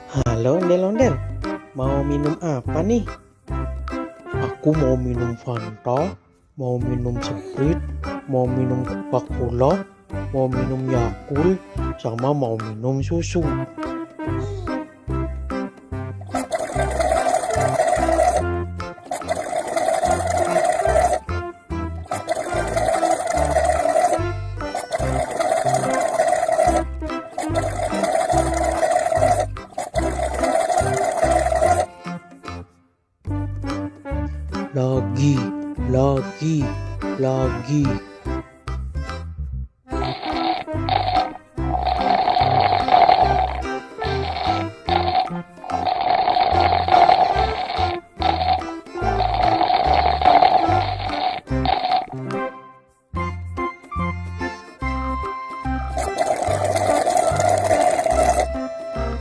Halo ondel-ondel, mau minum apa nih? Aku mau minum Fanta, mau minum Sprite, mau minum Coca-Cola, mau minum Yakult, sama mau minum susu. Lagi, lagi, lagi.